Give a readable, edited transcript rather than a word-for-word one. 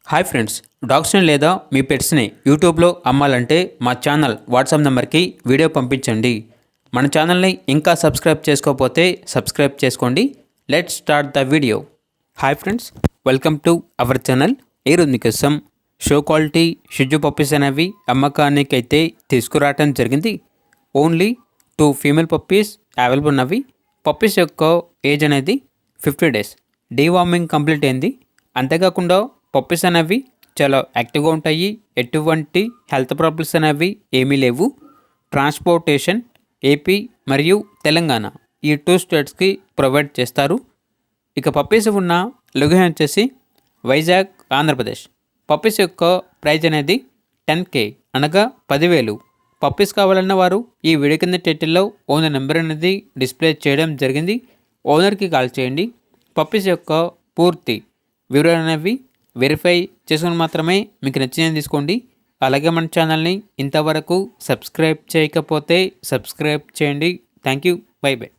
Hi friends, డాగ్స్ని లేదా మీ పెట్స్ని యూట్యూబ్లో అమ్మాలంటే మా ఛానల్ వాట్సాప్ నెంబర్కి వీడియో పంపించండి. మన ఛానల్ని ఇంకా సబ్స్క్రైబ్ చేసుకోకపోతే సబ్స్క్రైబ్ చేసుకోండి. Let's start the video. Hi friends, welcome to our channel. ఈరోజు మీకోసం షో క్వాలిటీ షిజు పప్పీస్ అనేవి అమ్మకానికి అయితే తీసుకురావటం జరిగింది. ఓన్లీ 2 ఫీమేల్ పప్పీస్ అవైలబుల్ ఉన్నవి. పప్పీస్ యొక్క ఏజ్ అనేది 50 days. డీవార్మింగ్ కంప్లీట్ అయింది. అంతేకాకుండా పప్పీస్ అనేవి చాలా యాక్టివ్గా ఉంటాయి. ఎటువంటి హెల్త్ ప్రాబ్లమ్స్ అనేవి ఏమీ లేవు. ట్రాన్స్పోర్టేషన్ ఏపీ మరియు తెలంగాణ ఈ 2 స్టేట్స్కి ప్రొవైడ్ చేస్తారు. ఇక పప్పీస్ ఉన్న లొకేషన్ వచ్చేసి వైజాగ్, ఆంధ్రప్రదేశ్. పప్పీస్ యొక్క ప్రైజ్ అనేది 10K అనగా 10,000. పప్పీస్ కావాలన్న వారు ఈ వీడియో కింద టైటిల్లో ఓనర్ నెంబర్ అనేది డిస్ప్లే చేయడం జరిగింది. ఓనర్కి కాల్ చేయండి. పప్పీస్ యొక్క పూర్తి వివరాలు అనేవి వెరిఫై చేసుకుని మాత్రమే మీకు నచ్చినది తీసుకోండి. అలాగే మన ఛానల్ని ఇంతవరకు సబ్స్క్రైబ్ చేయకపోతే సబ్స్క్రైబ్ చేయండి. Thank you. By by.